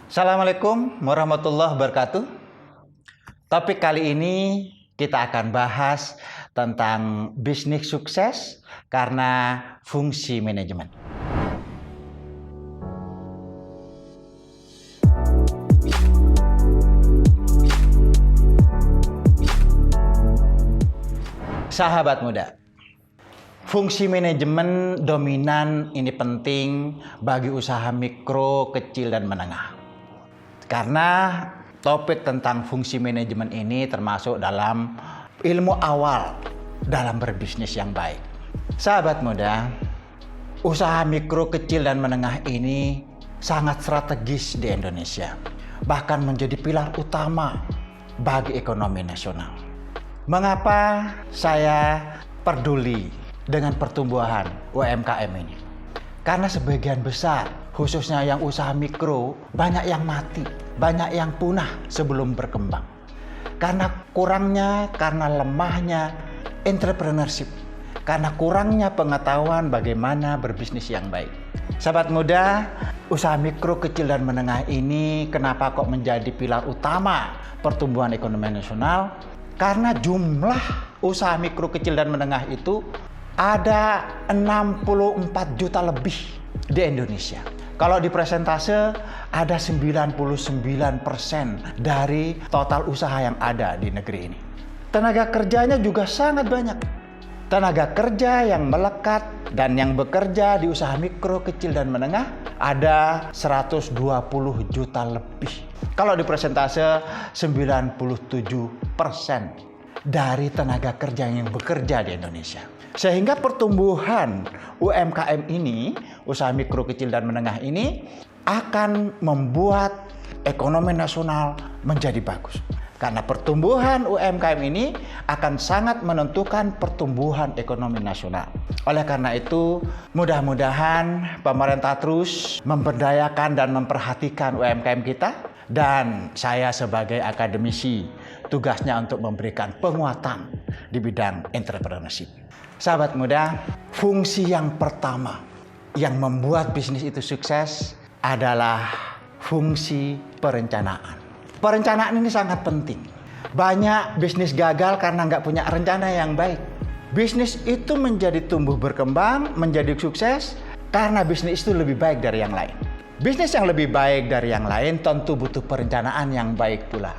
Assalamualaikum warahmatullahi wabarakatuh. Topik kali ini kita akan bahas tentang bisnis sukses karena fungsi manajemen. Sahabat muda, fungsi manajemen dominan ini penting bagi usaha mikro, kecil, dan menengah. Karena topik tentang fungsi manajemen ini termasuk dalam ilmu awal dalam berbisnis yang baik. Sahabat muda, usaha mikro, kecil, dan menengah ini sangat strategis di Indonesia. Bahkan menjadi pilar utama bagi ekonomi nasional. Mengapa saya peduli dengan pertumbuhan UMKM ini? Karena sebagian besar, khususnya yang usaha mikro, banyak yang mati, banyak yang punah sebelum berkembang. Karena kurangnya, karena lemahnya entrepreneurship, karena kurangnya pengetahuan bagaimana berbisnis yang baik. Sahabat muda, usaha mikro, kecil, dan menengah ini kenapa kok menjadi pilar utama pertumbuhan ekonomi nasional? Karena jumlah usaha mikro, kecil, dan menengah itu ada 64 juta lebih di Indonesia. Kalau di persentase ada 99% dari total usaha yang ada di negeri ini. Tenaga kerjanya juga sangat banyak. Tenaga kerja yang melekat dan yang bekerja di usaha mikro, kecil, dan menengah ada 120 juta lebih. Kalau di persentase 97% dari tenaga kerja yang bekerja di Indonesia. Sehingga pertumbuhan UMKM ini, usaha mikro, kecil, dan menengah ini akan membuat ekonomi nasional menjadi bagus. Karena pertumbuhan UMKM ini akan sangat menentukan pertumbuhan ekonomi nasional. Oleh karena itu, mudah-mudahan pemerintah terus memberdayakan dan memperhatikan UMKM kita. Dan saya sebagai akademisi, tugasnya untuk memberikan penguatan di bidang entrepreneurship. Sahabat muda, fungsi yang pertama yang membuat bisnis itu sukses adalah fungsi perencanaan. Perencanaan ini sangat penting. Banyak bisnis gagal karena nggak punya rencana yang baik. Bisnis itu menjadi tumbuh berkembang, menjadi sukses karena bisnis itu lebih baik dari yang lain. Bisnis yang lebih baik dari yang lain tentu butuh perencanaan yang baik pula.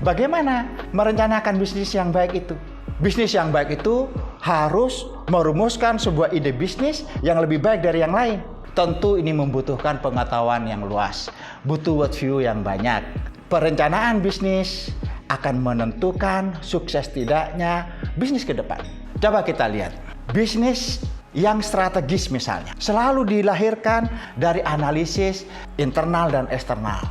Bagaimana merencanakan bisnis yang baik itu? Bisnis yang baik itu harus merumuskan sebuah ide bisnis yang lebih baik dari yang lain. Tentu ini membutuhkan pengetahuan yang luas, butuh worldview yang banyak. Perencanaan bisnis akan menentukan sukses tidaknya bisnis ke depan. Coba kita lihat, bisnis yang strategis misalnya selalu dilahirkan dari analisis internal dan eksternal.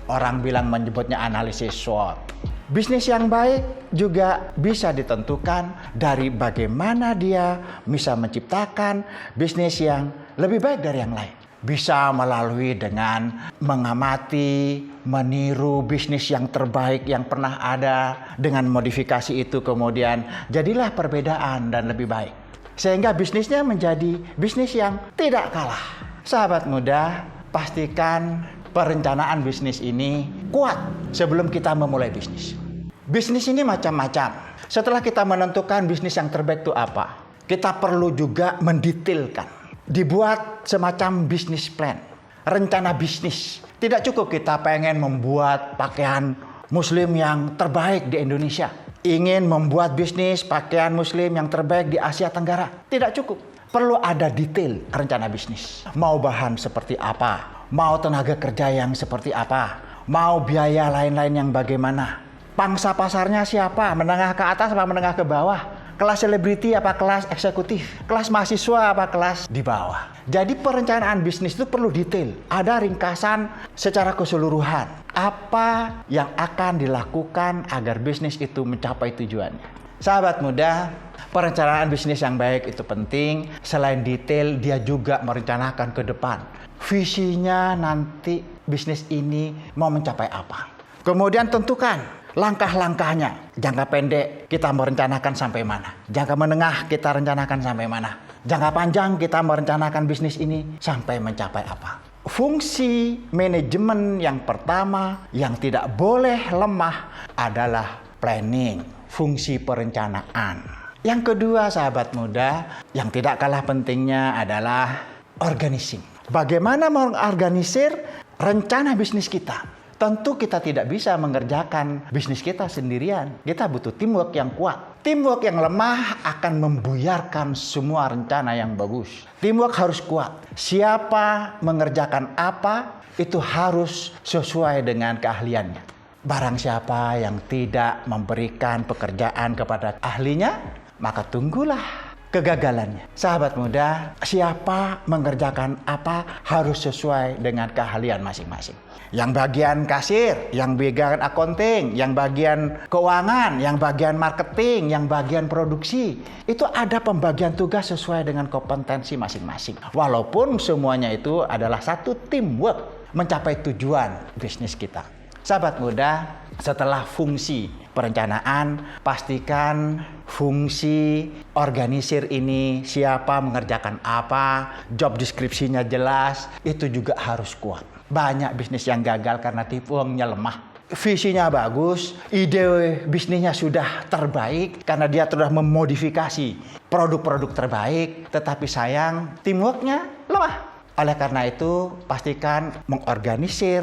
Orang bilang menyebutnya analisis SWOT. Bisnis yang baik juga bisa ditentukan dari bagaimana dia bisa menciptakan bisnis yang lebih baik dari yang lain. Bisa melalui dengan mengamati, meniru bisnis yang terbaik yang pernah ada. Dengan modifikasi itu kemudian jadilah perbedaan dan lebih baik. Sehingga bisnisnya menjadi bisnis yang tidak kalah. Sahabat muda, pastikan perencanaan bisnis ini kuat sebelum kita memulai bisnis. Bisnis ini macam-macam. Setelah kita menentukan bisnis yang terbaik itu apa, kita perlu juga mendetailkan. Dibuat semacam bisnis plan, rencana bisnis. Tidak cukup kita pengen membuat pakaian muslim yang terbaik di Indonesia. Ingin membuat bisnis pakaian muslim yang terbaik di Asia Tenggara. Tidak cukup. Perlu ada detail rencana bisnis. Mau bahan seperti apa? Mau tenaga kerja yang seperti apa? Mau biaya lain-lain yang bagaimana? Pangsa pasarnya siapa? Menengah ke atas apa menengah ke bawah? Kelas selebriti apa kelas eksekutif? Kelas mahasiswa apa kelas di bawah? Jadi perencanaan bisnis itu perlu detail. Ada ringkasan secara keseluruhan. Apa yang akan dilakukan agar bisnis itu mencapai tujuannya? Sahabat muda, perencanaan bisnis yang baik itu penting. Selain detail, dia juga merencanakan ke depan. Visinya nanti bisnis ini mau mencapai apa? Kemudian tentukan langkah-langkahnya. Jangka pendek kita merencanakan sampai mana? Jangka menengah kita rencanakan sampai mana? Jangka panjang kita merencanakan bisnis ini sampai mencapai apa? fungsi manajemen yang pertama yang tidak boleh lemah adalah planning, fungsi perencanaan. Yang kedua, sahabat muda, yang tidak kalah pentingnya adalah organizing. Bagaimana mengorganisir rencana bisnis kita? Tentu kita tidak bisa mengerjakan bisnis kita sendirian. Kita butuh teamwork yang kuat. Teamwork yang lemah akan membuyarkan semua rencana yang bagus. Teamwork harus kuat. Siapa mengerjakan apa, itu harus sesuai dengan keahliannya. Barang siapa yang tidak memberikan pekerjaan kepada ahlinya, maka tunggulah kegagalannya. Sahabat muda, siapa mengerjakan apa harus sesuai dengan keahlian masing-masing. Yang bagian kasir, yang bagian accounting, yang bagian keuangan, yang bagian marketing, yang bagian produksi. Itu ada pembagian tugas sesuai dengan kompetensi masing-masing. Walaupun semuanya itu adalah satu teamwork mencapai tujuan bisnis kita. Sahabat muda, setelah fungsi perencanaan, pastikan fungsi organisir ini, siapa mengerjakan apa, job deskripsinya jelas, itu juga harus kuat. Banyak bisnis yang gagal karena teamworknya lemah. Visinya bagus, ide bisnisnya sudah terbaik karena dia sudah memodifikasi produk-produk terbaik, tetapi sayang teamworknya lemah. Oleh karena itu, pastikan mengorganisir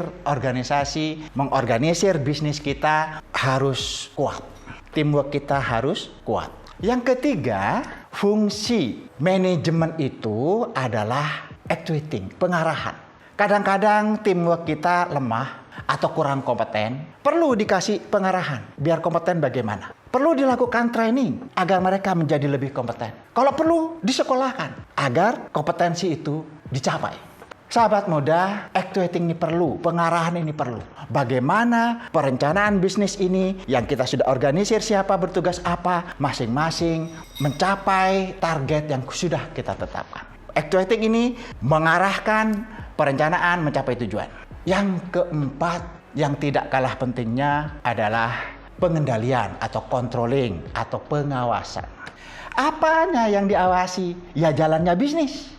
bisnis kita harus kuat. Teamwork kita harus kuat. Yang ketiga, fungsi manajemen itu adalah actuating, pengarahan. Kadang-kadang teamwork kita lemah atau kurang kompeten, perlu dikasih pengarahan. Biar kompeten bagaimana? Perlu dilakukan training agar mereka menjadi lebih kompeten. Kalau perlu, disekolahkan agar kompetensi itu dicapai. Sahabat muda, actuating ini perlu, pengarahan ini perlu. Bagaimana perencanaan bisnis ini yang kita sudah organisir, siapa bertugas apa, masing-masing mencapai target yang sudah kita tetapkan. Actuating ini mengarahkan perencanaan mencapai tujuan. Yang keempat, yang tidak kalah pentingnya adalah pengendalian atau controlling atau pengawasan. Apanya yang diawasi? Ya jalannya bisnis.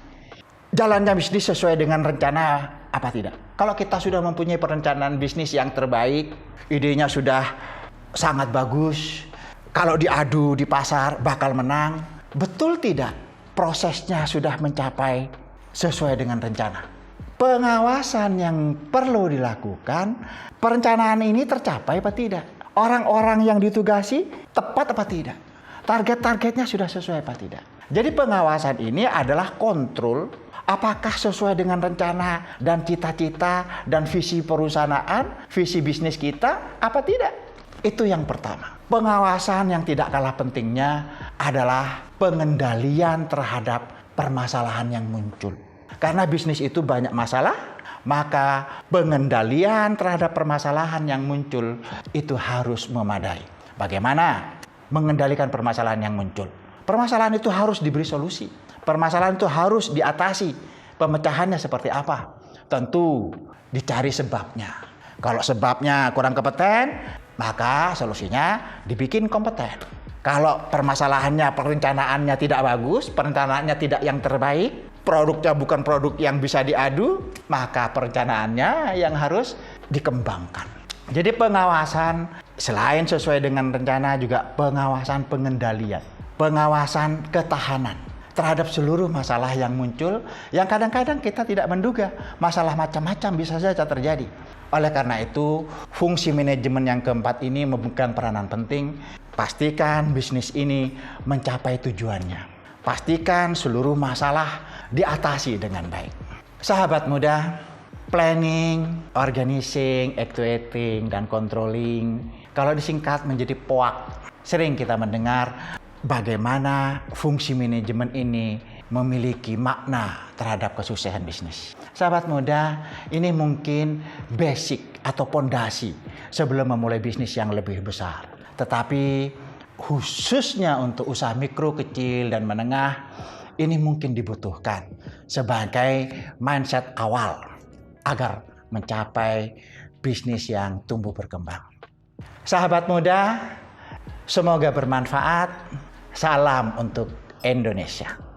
Jalannya bisnis sesuai dengan rencana apa tidak? Kalau kita sudah mempunyai perencanaan bisnis yang terbaik, idenya sudah sangat bagus, kalau diadu di pasar bakal menang, betul tidak? Prosesnya sudah mencapai sesuai dengan rencana. Pengawasan yang perlu dilakukan, perencanaan ini tercapai apa tidak? Orang-orang yang ditugasi tepat apa tidak? Target-targetnya sudah sesuai apa tidak? Jadi pengawasan ini adalah kontrol apakah sesuai dengan rencana dan cita-cita dan visi perusahaan, visi bisnis kita apa tidak? Itu yang pertama. Pengawasan yang tidak kalah pentingnya adalah pengendalian terhadap permasalahan yang muncul. Karena bisnis itu banyak masalah, maka pengendalian terhadap permasalahan yang muncul itu harus memadai. Bagaimana mengendalikan permasalahan yang muncul? Permasalahan itu harus diberi solusi. Permasalahan itu harus diatasi. Pemecahannya seperti apa? Tentu dicari sebabnya. Kalau sebabnya kurang kompeten, maka solusinya dibikin kompeten. Kalau permasalahannya, perencanaannya tidak bagus, perencanaannya tidak yang terbaik, produknya bukan produk yang bisa diadu, maka perencanaannya yang harus dikembangkan. Jadi pengawasan selain sesuai dengan rencana juga pengawasan pengendalian, pengawasan ketahanan terhadap seluruh masalah yang muncul yang kadang-kadang kita tidak menduga. Masalah macam-macam bisa saja terjadi. Oleh karena itu, fungsi manajemen yang keempat ini memegang peranan penting. Pastikan bisnis ini mencapai tujuannya. Pastikan seluruh masalah diatasi dengan baik. Sahabat muda, planning, organizing, actuating, dan controlling, kalau disingkat menjadi POAK, sering kita mendengar bagaimana fungsi manajemen ini memiliki makna terhadap kesuksesan bisnis. Sahabat muda, ini mungkin basic atau pondasi sebelum memulai bisnis yang lebih besar. Tetapi khususnya untuk usaha mikro, kecil, dan menengah, ini mungkin dibutuhkan sebagai mindset awal agar mencapai bisnis yang tumbuh berkembang. Sahabat muda, semoga bermanfaat. Salam untuk Indonesia.